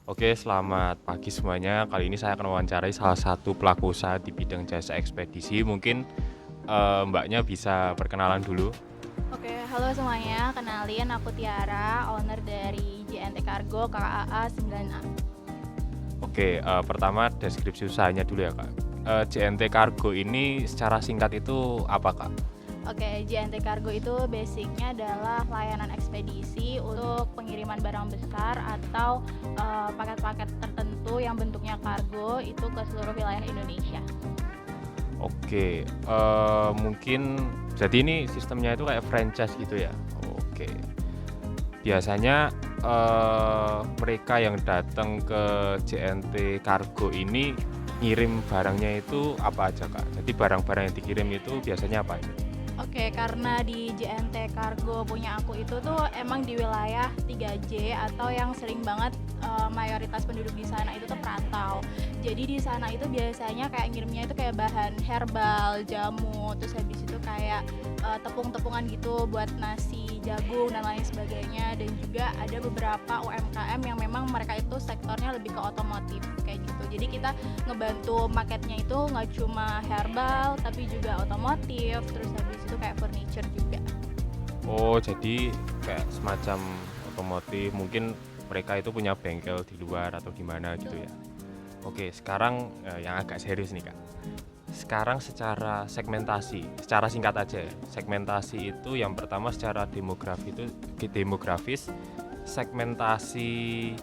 Oke, selamat pagi semuanya. Kali ini saya akan mewawancarai salah satu pelaku usaha di bidang jasa ekspedisi. Mungkin mbaknya bisa perkenalan dulu. Oke, halo semuanya. Kenalin aku Tiara, owner dari JNT Cargo KAA 9A. Oke, pertama deskripsi usahanya dulu ya Kak. JNT Cargo ini secara singkat itu apa Kak? Oke, JNT Cargo itu basicnya adalah layanan ekspedisi untuk pengiriman barang besar atau paket-paket tertentu yang bentuknya kargo itu ke seluruh wilayah Indonesia. Oke, mungkin jadi ini sistemnya itu kayak franchise gitu ya. Oke. Biasanya mereka yang datang ke JNT Cargo ini ngirim barangnya itu apa aja Kak? Jadi barang-barang yang dikirim itu biasanya apa aja? Oke, karena di JNT Cargo punya aku itu tuh emang di wilayah 3J atau yang sering banget mayoritas penduduk di sana itu tuh perantau. Jadi di sana itu biasanya kayak ngirimnya itu kayak bahan herbal, jamu, terus habis itu kayak tepung-tepungan gitu buat nasi, jagung dan lain sebagainya. Dan juga ada beberapa UMKM yang memang mereka itu sektornya lebih ke otomotif kayak gitu. Jadi kita ngebantu marketnya itu nggak cuma herbal tapi juga otomotif, terus habis itu kayak furniture juga. Oh, jadi kayak semacam otomotif, mungkin mereka itu punya bengkel di luar atau gimana gitu ya. Oke, sekarang yang agak serius nih Kak. Sekarang secara segmentasi, secara singkat aja ya. Segmentasi itu yang pertama secara demografis, segmentasi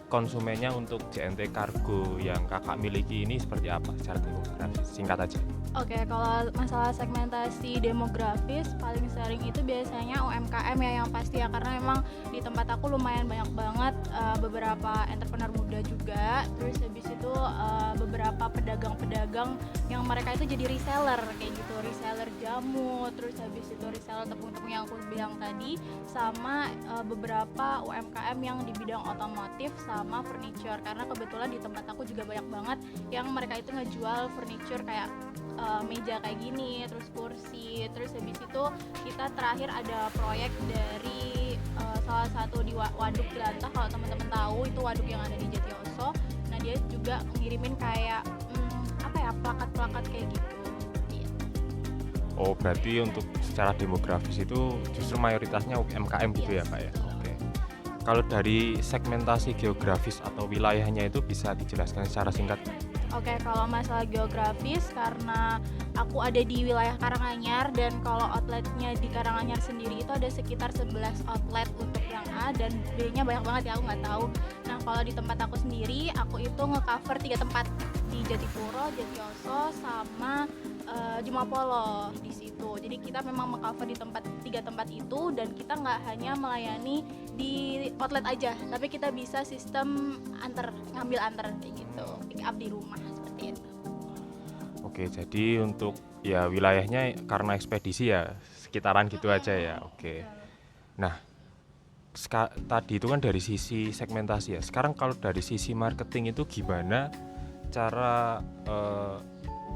konsumennya untuk JNT Cargo yang Kakak miliki ini seperti apa secara demografis? Singkat aja. Oke, kalau masalah segmentasi demografis paling sering itu biasanya UMKM ya yang pasti ya, karena memang di tempat aku lumayan banyak banget beberapa entrepreneur muda juga. Terus habis itu beberapa pedagang-pedagang yang mereka itu jadi reseller kayak gitu, reseller jamu, terus habis itu reseller tepung-tepung yang aku bilang tadi, sama beberapa UMKM yang di bidang otomotif sama furniture, karena kebetulan di tempat aku juga banyak banget yang mereka itu ngejual furniture kayak meja kayak gini, terus kursi, terus habis itu kita terakhir ada proyek dari salah satu di Waduk Jelantah, kalau teman-teman tahu itu waduk yang ada di Jatiose. Nah dia juga ngirimin kayak apa ya, plakat-plakat kayak gitu. Iya. Oh, berarti untuk secara demografis itu justru mayoritasnya UMKM gitu ya Yes, Kak ya? betul. Oke. Kalau dari segmentasi geografis atau wilayahnya itu bisa dijelaskan secara singkat? Oke, kalau masalah geografis karena aku ada di wilayah Karanganyar, dan kalau outletnya di Karanganyar sendiri itu ada sekitar 11 outlet untuk yang A, dan B-nya banyak banget ya, aku nggak tahu. Nah, kalau di tempat aku sendiri, aku itu nge-cover 3 tempat di Jatipuro, Jatiose, sama Jumapolo di situ. Jadi kita memang meng-cover di 3 tempat itu, dan kita nggak hanya melayani di outlet aja, tapi kita bisa sistem ngambil antar kayak gitu, pick up di rumah seperti itu. Oke, jadi untuk ya wilayahnya karena ekspedisi ya sekitaran gitu aja ya. Oke. Nah, tadi itu kan dari sisi segmentasi ya. Sekarang kalau dari sisi marketing itu gimana cara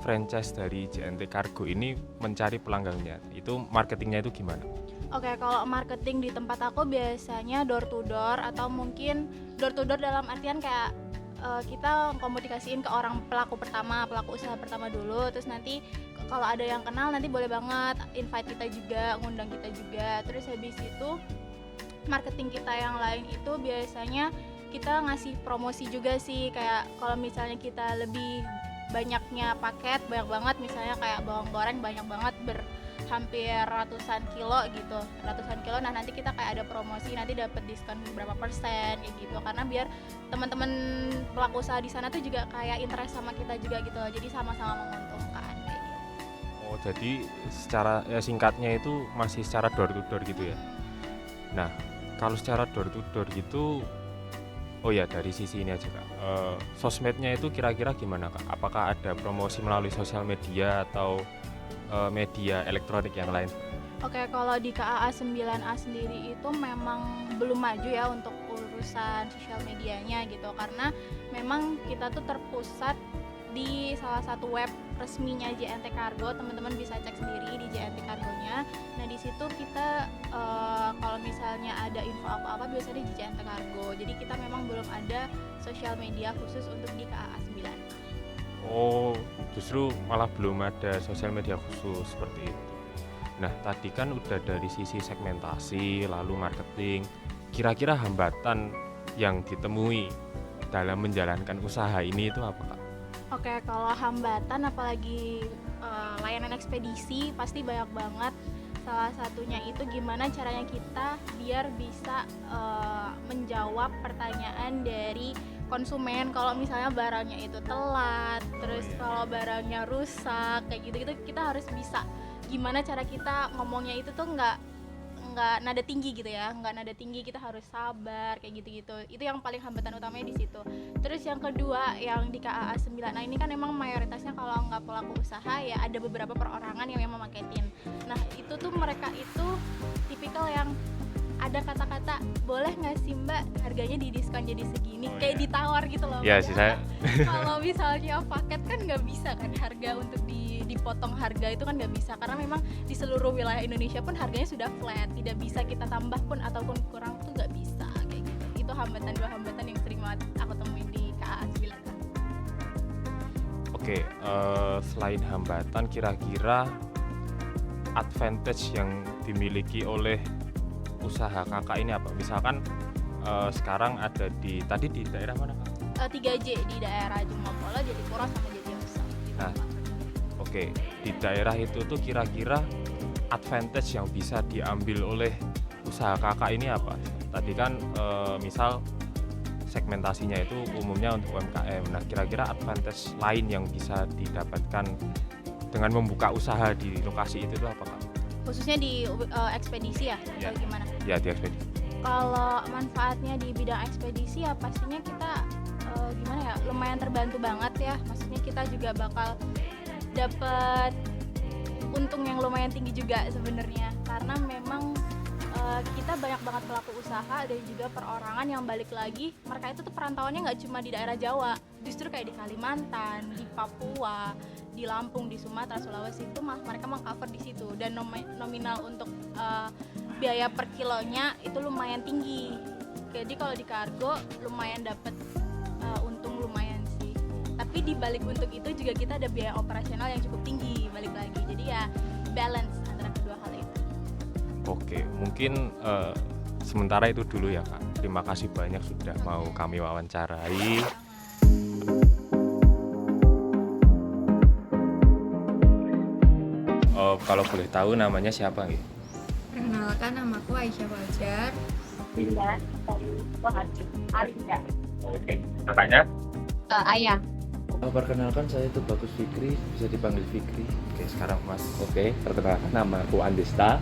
franchise dari JNT Cargo ini mencari pelanggannya? Itu marketingnya itu gimana? Oke, kalau marketing di tempat aku biasanya door to door, atau mungkin door to door dalam artian kayak kita komunikasiin ke orang pelaku usaha pertama dulu, terus nanti kalau ada yang kenal nanti boleh banget invite kita juga, ngundang kita juga. Terus habis itu marketing kita yang lain itu biasanya kita ngasih promosi juga sih, kayak kalau misalnya kita lebih banyaknya paket, banyak banget misalnya kayak bawang goreng banyak banget hampir ratusan kilo gitu, nah nanti kita kayak ada promosi, nanti dapat diskon berapa persen kayak gitu, karena biar teman-teman pelaku usaha di sana tuh juga kayak interest sama kita juga gitu, jadi sama-sama menguntungkan kayak gitu. Oh, jadi secara singkatnya itu masih secara door to door gitu ya. Nah, kalau secara door to door gitu, oh ya dari sisi ini aja Kak. Sosmednya itu kira-kira gimana Kak? Apakah ada promosi melalui sosial media atau media elektronik yang lain? Oke, kalau di KAA 9A sendiri itu memang belum maju ya untuk urusan sosial medianya gitu, karena memang kita tuh terpusat di salah satu web resminya JNT Cargo. Teman-teman bisa cek sendiri di JNT Cargonya. Nah di situ kita kalau misalnya ada info apa-apa biasanya di JNT Cargo. Jadi kita memang belum ada sosial media khusus untuk di KAA 9. Oh, justru malah belum ada sosial media khusus seperti itu. Nah, tadi kan udah dari sisi segmentasi, lalu marketing. Kira-kira hambatan yang ditemui dalam menjalankan usaha ini itu apa, Kak? Oke, kalau hambatan apalagi layanan ekspedisi pasti banyak banget. Salah satunya itu gimana caranya kita biar bisa menjawab pertanyaan dari konsumen kalau misalnya barangnya itu telat, terus kalau barangnya rusak kayak gitu-gitu, kita harus bisa gimana cara kita ngomongnya itu tuh nggak nada tinggi gitu ya, nggak nada tinggi, kita harus sabar kayak gitu-gitu. Itu yang paling hambatan utamanya di situ. Terus yang kedua yang di KAA 9, nah ini kan emang mayoritasnya kalau nggak pelaku usaha ya ada beberapa perorangan yang memang marketing. Nah itu tuh mereka itu tipikal yang ada kata-kata, boleh nggak sih mbak harganya didiskon jadi segini, kayak ditawar gitu loh. Iya sih saya. Kalau misalnya paket kan nggak bisa kan, harga untuk dipotong harga itu kan nggak bisa, karena memang di seluruh wilayah Indonesia pun harganya sudah flat, tidak bisa kita tambah pun ataupun kurang tuh nggak bisa kayak gitu. Itu dua hambatan yang sering banget aku temuin di KAA 9. Oke, selain hambatan, kira-kira advantage yang dimiliki oleh usaha kakak ini apa? Misalkan sekarang ada di daerah mana, Kak? 3J di daerah Jumapolo, Jatipura sama Jatirosa. Nah, oke, di daerah itu tuh kira-kira advantage yang bisa diambil oleh usaha kakak ini apa? Tadi kan misal segmentasinya itu umumnya untuk UMKM. Nah, kira-kira advantage lain yang bisa didapatkan dengan membuka usaha di lokasi itu tuh apa, Kak? Khususnya di ekspedisi ya, Ya. atau gimana? Ya, di ekspedisi. Kalau manfaatnya di bidang ekspedisi ya pastinya kita gimana ya, lumayan terbantu banget ya. Maksudnya kita juga bakal dapat untung yang lumayan tinggi juga sebenarnya, karena memang kita banyak banget pelaku usaha dan juga perorangan yang balik lagi mereka itu tuh perantauannya nggak cuma di daerah Jawa, justru kayak di Kalimantan, di Papua, di Lampung, di Sumatera, Sulawesi itu mereka mengcover di situ, dan nominal untuk biaya per kilonya itu lumayan tinggi. Jadi kalau di kargo lumayan dapat untung lumayan sih. Tapi di balik untuk itu juga kita ada biaya operasional yang cukup tinggi balik lagi. Jadi ya balance antara kedua hal itu. Oke, mungkin sementara itu dulu ya, Kak. Terima kasih banyak sudah mau kami wawancarai. Kalau boleh tahu namanya siapa nih? Perkenalkan, namaku Aisyah Fajar. Bila dari Soeharjo, Arya. Oke, kakaknya? Ayah. Perkenalkan, saya itu Bagus Fikri, bisa dipanggil Fikri. Oke, sekarang Mas Oke, perkenalkan nama aku Andesta,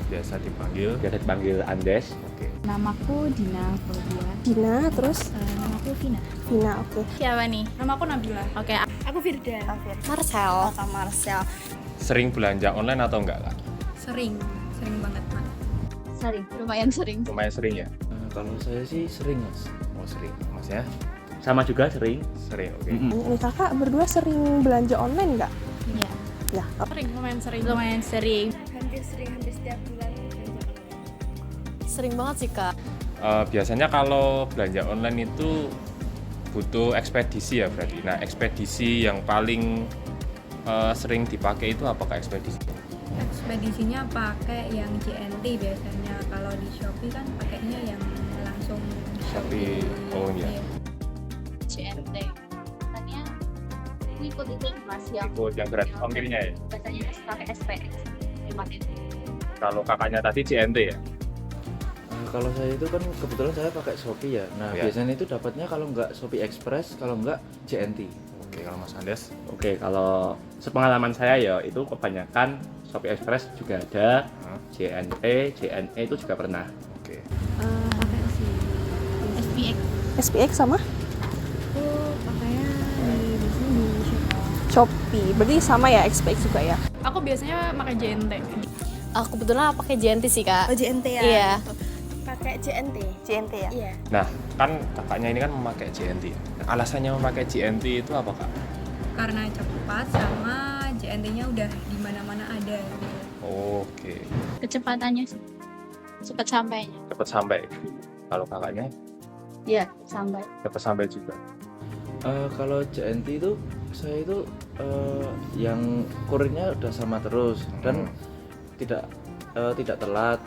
biasa dipanggil. biasa dipanggil Andes. Oke. Namaku Dina Fauzia. Dina, terus Namaku Vina. Vina, oke. Siapa nih? Namaku Nabila. Oke, Aku Firda. Marcel. Atau Marcel. Sering belanja online atau enggak, Kak? Sering banget, Mak. Sering, lumayan sering. Lumayan sering ya? Kalau saya sih sering, Mas. Oh, sering. Mas ya? Sama juga sering. Sering, oke. Ini kakak berdua sering belanja online nggak? Iya. Ya, Sering, lumayan sering. Lumayan sering. Hampir setiap bulan. sering banget sih kak. Biasanya kalau belanja online itu butuh ekspedisi ya berarti. Nah, ekspedisi yang paling sering dipakai itu apakah ekspedisi? Ekspedisinya pakai yang JNT biasanya. Kalau di Shopee kan pakainya yang langsung Shopee. Oh iya. CNT. Katanya ikut itu mas yang Ikut yang gratis ongkirnya ya? biasanya pakai SPX. Kalau kakaknya tadi CNT ya? Kalau saya itu kan kebetulan saya pakai Shopee ya. Nah, Ya. biasanya itu dapatnya kalau nggak Shopee Express, kalau nggak JNT. Oke, kalau Mas Andes? Oke, kalau sepengalaman saya ya itu kebanyakan Shopee Express juga ada, JNT, JNE itu juga pernah. Oke. Pakai si SPX. SPX sama aku pakainya di sini di Shopee. Berarti sama ya, SPX juga ya? Aku biasanya pakai JNT. Aku kebetulan pakai JNT sih kak. Oh JNT ya? Iya. Pakai JNT. JNT ya? Iya. Nah, kan kakaknya ini kan memakai JNT. Nah, alasannya memakai JNT itu apa, Kak? karena cepat sama JNT-nya udah di mana-mana ada gitu. Oke, Kecepatannya sih. Cepat sampainya. cepat sampai. Kalau kakaknya Iya, sampai. cepat sampai juga. Kalau JNT itu saya itu yang kurirnya udah sama terus dan tidak telat.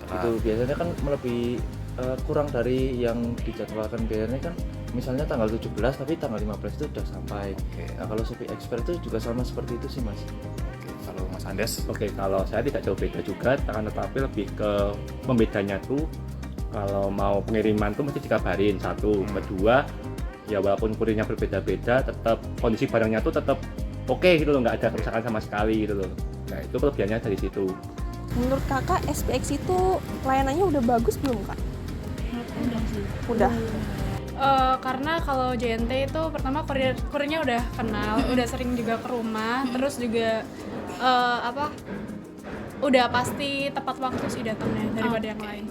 Itu biasanya kan melebihi kurang dari yang dijadwalkan. Biasanya kan misalnya tanggal 17 tapi tanggal 15 itu udah sampai. Oke. Nah, kalau Shopee Express itu juga sama seperti itu sih, Mas. Oke, kalau Mas Andes. Oke, kalau saya tidak jauh beda juga, akan tetapi lebih ke pembedanya tuh kalau mau pengiriman tuh mesti dikabarin satu, kedua ya walaupun kurirnya berbeda-beda, tetap kondisi barangnya tuh tetap oke gitu loh, nggak ada kerusakan sama sekali gitu loh. Nah itu kelebihannya dari situ. Menurut kakak SPX itu layanannya udah bagus belum kak? Udah sih. Udah. Karena kalau JNT itu pertama kurirnya udah kenal, udah sering juga ke rumah, terus juga udah pasti tepat waktu sih datangnya daripada yang lain.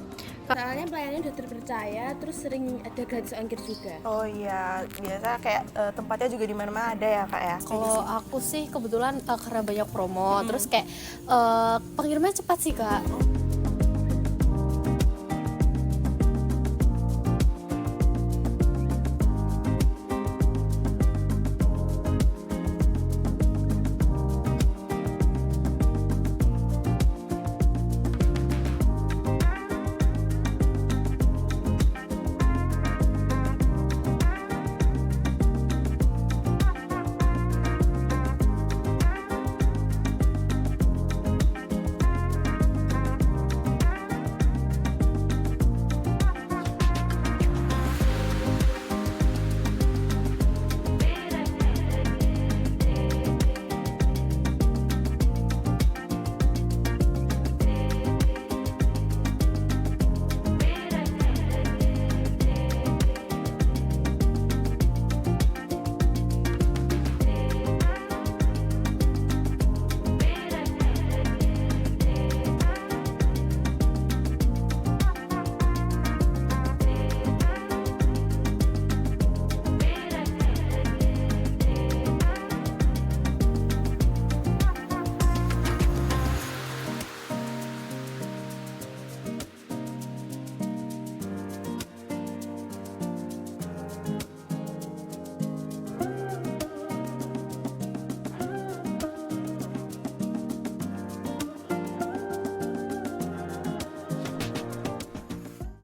Soalnya pelayanannya udah terpercaya, terus sering ada gratis ongkir juga. Oh iya, biasa kayak tempatnya juga di mana-mana ada ya kak ya. Kalau aku sih kebetulan karena banyak promo, terus kayak pengirimannya cepat sih kak.